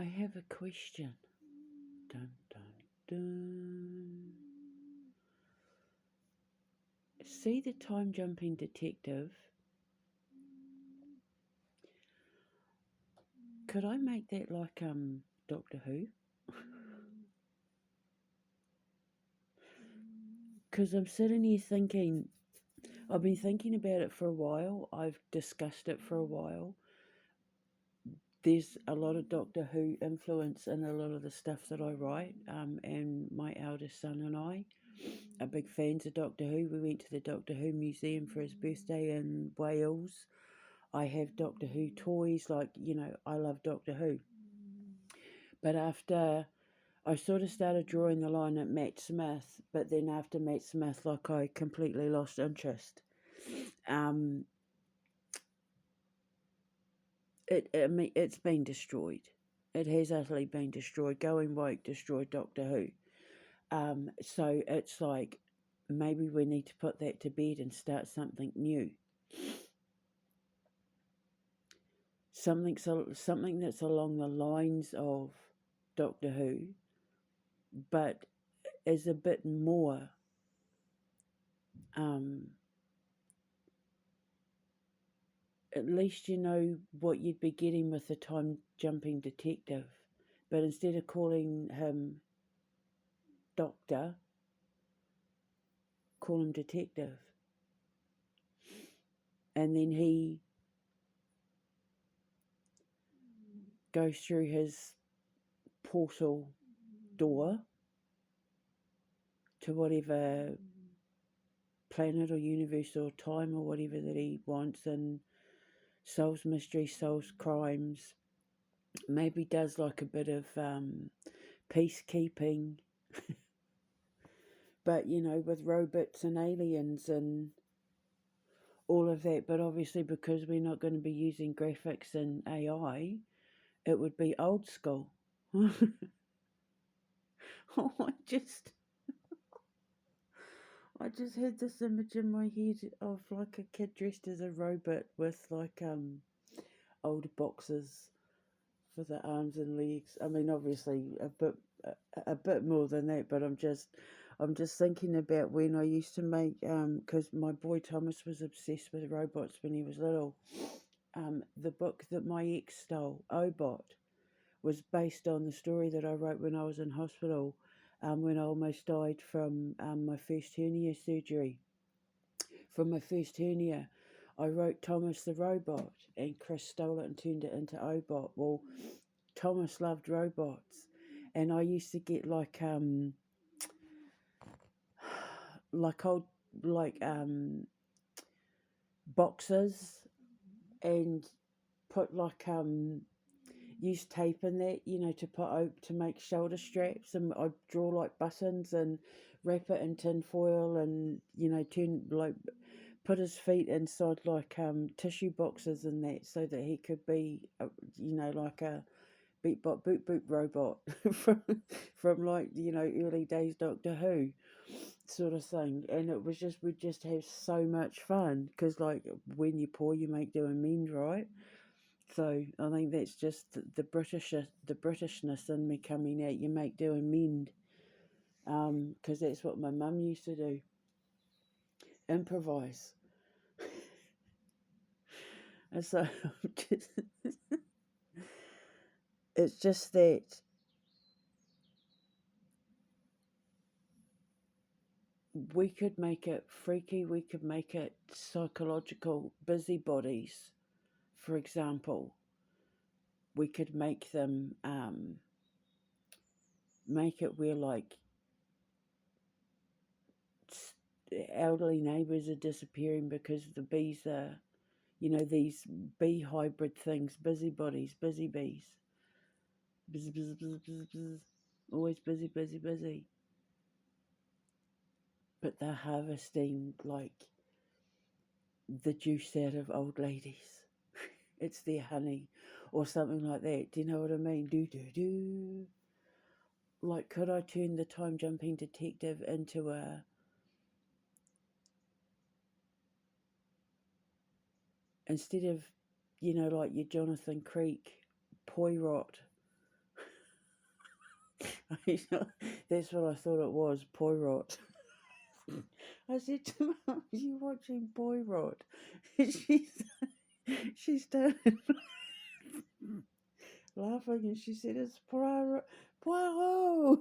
I have a question. Dun, dun, dun. See the time jumping detective? Could I make that like Doctor Who? Because I'm sitting here thinking, I've been thinking about it for a while. I've discussed it for a while. There's a lot of Doctor Who influence in a lot of the stuff that I write, and my eldest son and I are big fans of Doctor Who. We went to the Doctor Who museum for his birthday in Wales. I have Doctor Who toys, I love Doctor Who. But after I sort of started drawing the line at Matt Smith, but then after Matt Smith, I completely lost interest. It's been destroyed. It has utterly been destroyed. Going woke destroyed Doctor Who. So it's like maybe we need to put that to bed and start something new. Something that's along the lines of Doctor Who, but is a bit more at least you know what you'd be getting with the time jumping detective. But instead of calling him doctor, call him detective. And then he goes through his portal door to whatever planet or universe or time or whatever that he wants, and solves mysteries, solves crimes, maybe does like a bit of peacekeeping, but with robots and aliens and all of that. But obviously, because we're not going to be using graphics and AI, it would be old school. Oh, I just had this image in my head of like a kid dressed as a robot with like old boxes for the arms and legs. I mean, obviously a bit more than that, but I'm just thinking about when I used to make because my boy Thomas was obsessed with robots when he was little. The book that my ex stole, Obot, was based on the story that I wrote when I was in hospital, when I almost died from my first hernia surgery. From my first hernia, I wrote Thomas the Robot, and Chris stole it and turned it into Obot. Well, Thomas loved robots, and I used to get like old boxes and put use tape in that, to to make shoulder straps, and I'd draw like buttons and wrap it in tin foil, and put his feet inside like tissue boxes and that, so that he could be like a beep bop boop boop robot from early days Doctor Who sort of thing. And it was just, we'd just have so much fun, because like when you're poor you make do amend, right? So I think that's just the Britishness in me coming out. You make do amend, because that's what my mum used to do, improvise. And so it's just that we could make it freaky, we could make it psychological. Busybodies, for example, we could make them make it where like elderly neighbours are disappearing because the bees are, these bee hybrid things, busybodies, busy bees, buzz, buzz, buzz, buzz, buzz. Always busy, busy, busy. But they're harvesting like the juice out of old ladies. It's their honey or something like that. Do you know what I mean? Do. Like, could I turn the time jumping detective into instead of, like your Jonathan Creek Poirot, That's what I thought it was, Poirot. I said to Mum, you watching Poirot? She, she started laughing and she said, it's Poirot. Poirot!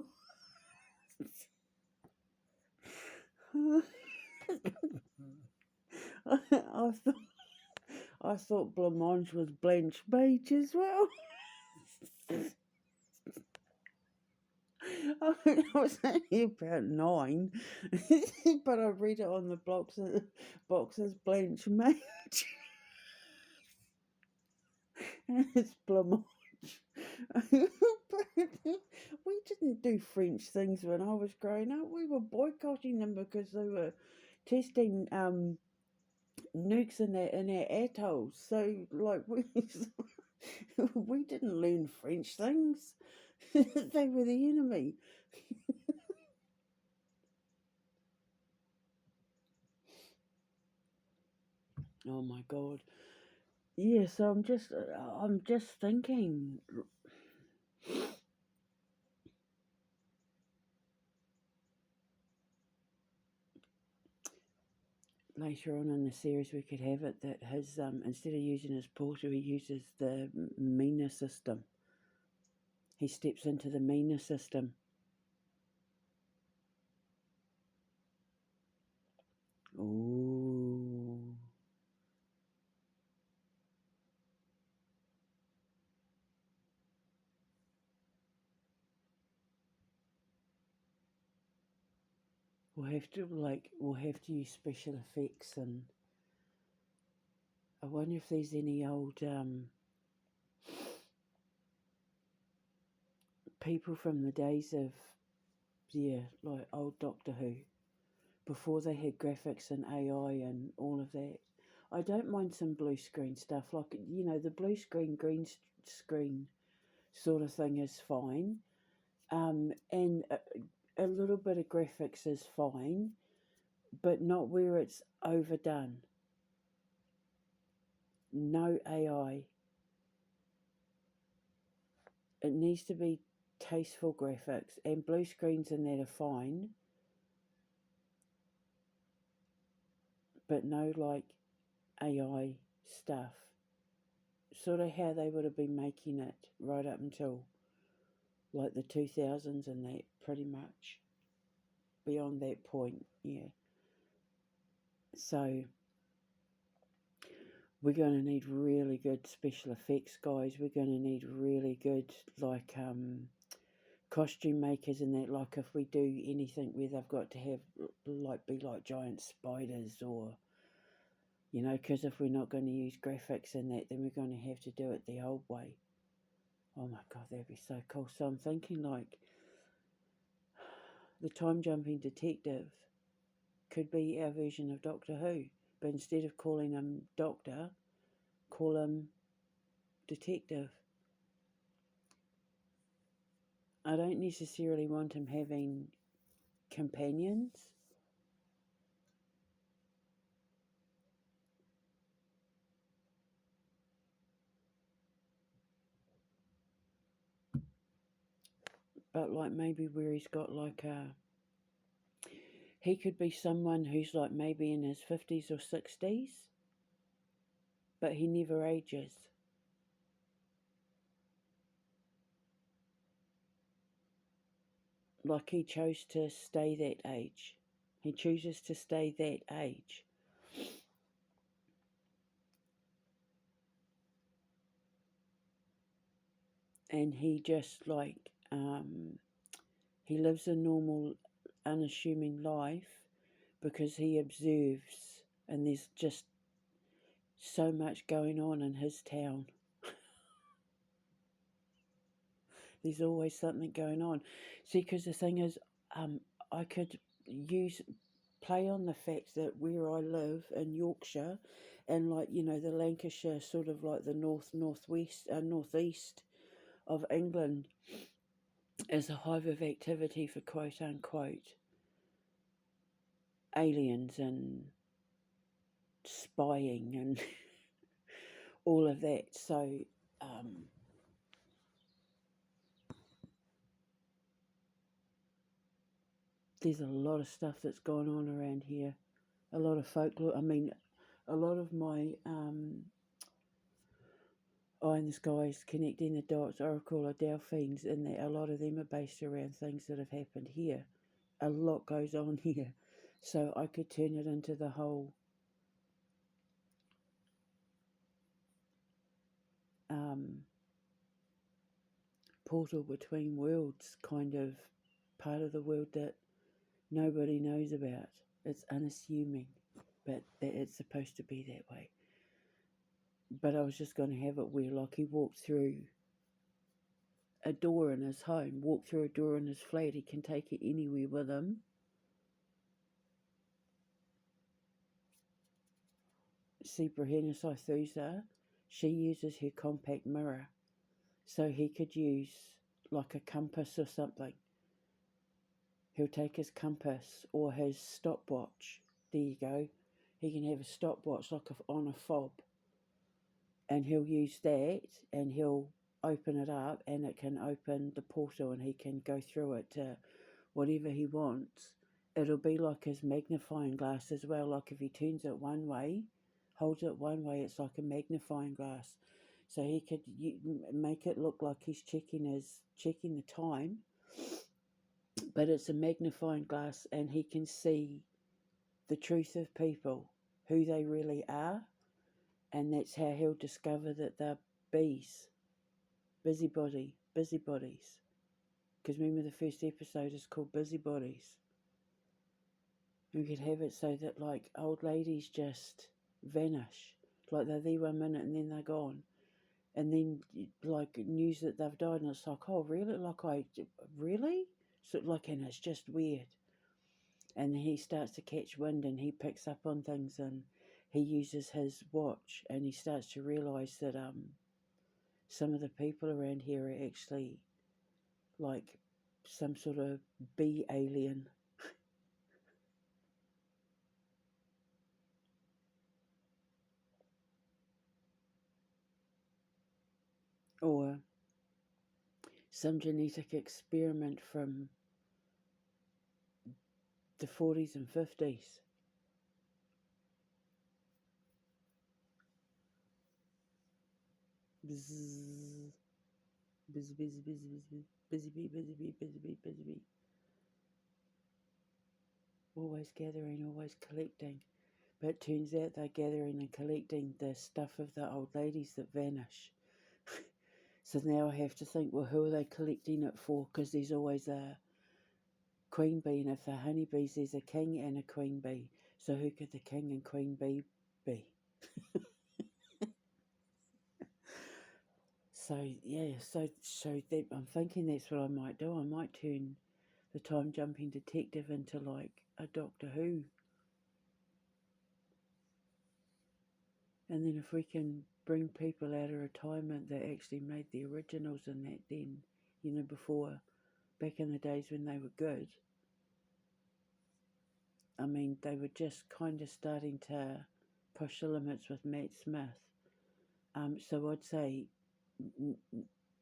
I thought I thought blancmange was Blanche Beach as well. I was only about 9, but I read it on the box as Blanche Mange, and it's blancmange. But we didn't do French things when I was growing up. We were boycotting them because they were testing nukes in our atolls. So like we didn't learn French things. They were the enemy. Oh my god. Yeah, so I'm just thinking later on in the series we could have it that his instead of using his portal he uses the Mina system. He steps into the Mina system. Ooh. We'll have to use special effects, and I wonder if there's any old people from the days of like old Doctor Who before they had graphics and AI and all of that. I don't mind some blue screen stuff, like the blue screen, screen sort of thing is fine, and a little bit of graphics is fine, but not where it's overdone. No AI. It needs to be tasteful graphics, and blue screens and that are fine, but no like AI stuff. Sort of how they would have been making it right up until like the 2000s and that, pretty much. Beyond that point, yeah. So we're going to need really good special effects guys. We're going to need really good like costume makers and that. Like if we do anything where they've got to have be like giant spiders, or because if we're not going to use graphics and that, then we're going to have to do it the old way. Oh my god, that'd be so cool. So I'm thinking like the time jumping detective could be our version of Doctor Who, but instead of calling him Doctor, call him Detective. I don't necessarily want him having companions. But like maybe where he's got like he could be someone who's like maybe in his 50s or 60s, but he never ages. Like he chose to stay that age. He chooses to stay that age. And he just like he lives a normal unassuming life because he observes, and there's just so much going on in his town. There's always something going on. See, because the thing is, I could play on the fact that where I live in Yorkshire, and like the Lancashire, sort of like the northeast of England, is a hive of activity for quote unquote aliens and spying and all of that. So there's a lot of stuff that's gone on around here. A lot of folklore. I mean, a lot of my Eye in the Skies, Connecting the Dots, Oracle or Delphines, and a lot of them are based around things that have happened here. A lot goes on here. So I could turn it into the whole portal between worlds kind of part of the world that nobody knows about. It's unassuming, but that it's supposed to be that way. But I was just going to have it where, like, he walked through a door in his home, walk through a door in his flat, he can take it anywhere with him. Siprahena, she uses her compact mirror, so he could use like a compass or something. He'll take his compass or his stopwatch. There you go. He can have a stopwatch like on a fob, and he'll use that, and he'll open it up, and it can open the portal, and he can go through it to whatever he wants. It'll be like his magnifying glass as well. Like if he turns it one way, holds it one way, it's like a magnifying glass. So he could make it look like he's checking the time, but it's a magnifying glass, and he can see the truth of people, who they really are, and that's how he'll discover that they're busybodies. Because remember, the first episode is called Busybodies. We could have it so that, like, old ladies just vanish, like they're there 1 minute and then they're gone, and then like news that they've died, and it's like, oh really? Really? So like, and it's just weird. And he starts to catch wind, and he picks up on things, and he uses his watch, and he starts to realise that some of the people around here are actually like some sort of bee alien. Or some genetic experiment from the 40s and 50s. Bzz, busy, busy, busy, busy, busy bee, busy bee, busy bee, busy bee. Always gathering, always collecting. But it turns out they're gathering and collecting the stuff of the old ladies that vanish. So now I have to think, well, who are they collecting it for? Because there's always a queen bee, and if they're honeybees, there's a king and a queen bee. So who could the king and queen bee be? So yeah, so that, I'm thinking that's what I might do. I might turn the time jumping detective into like a Doctor Who. And then if we can bring people out of retirement that actually made the originals and that, then, before, back in the days when they were good, I mean, they were just kind of starting to push the limits with Matt Smith. So I'd say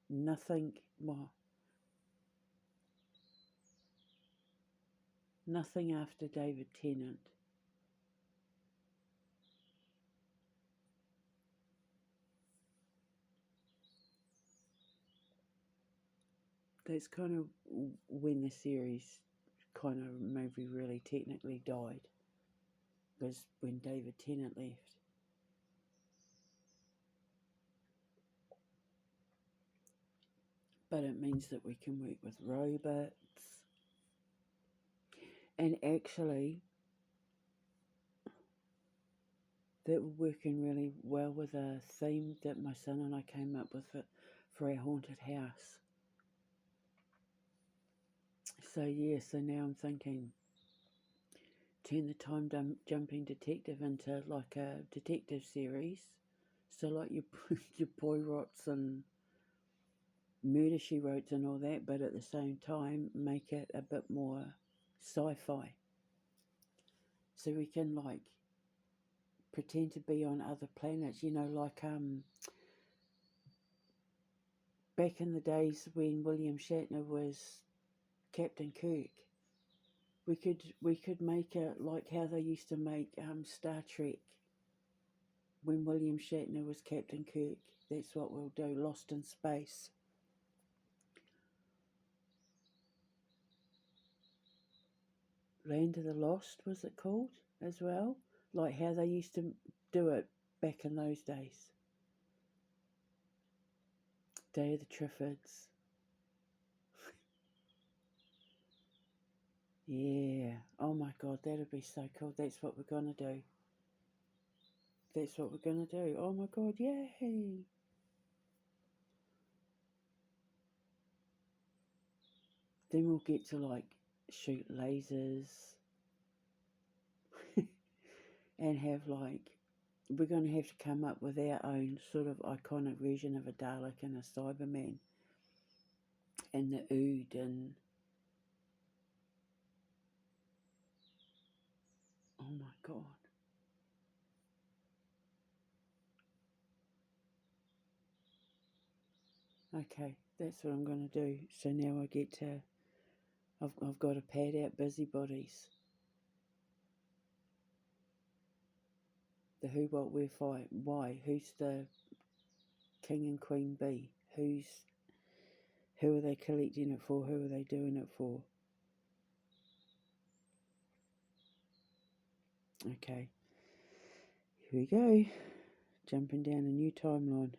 nothing, well, nothing after David Tennant. That's kind of when the series kind of maybe really technically died, was when David Tennant left. But it means that we can work with robots. And actually, that we're working really well with a theme that my son and I came up with for our haunted house. So yeah, so now I'm thinking, turn the time jumping detective into like a detective series. So like your your Poirots and Murder She Wrote and all that, but at the same time make it a bit more sci-fi. So we can like pretend to be on other planets, like back in the days when William Shatner was Captain Kirk. We could make it like how they used to make Star Trek when William Shatner was Captain Kirk. That's what we'll do. Lost in Space. Land of the Lost was it called as well? Like how they used to do it back in those days. Day of the Triffids. Yeah. Oh my god, that'd be so cool. That's what we're gonna do. That's what we're gonna do. Oh my god, yay! Then we'll get to like shoot lasers and have like we're going to have to come up with our own sort of iconic version of a Dalek and a Cyberman and the Ood and oh my god. Okay, that's what I'm going to do. So now I get to I've got to pad out busybodies. The who, what, where, fight, why? Who's the king and queen bee? Who are they collecting it for? Who are they doing it for? Okay, here we go. Jumping down a new timeline.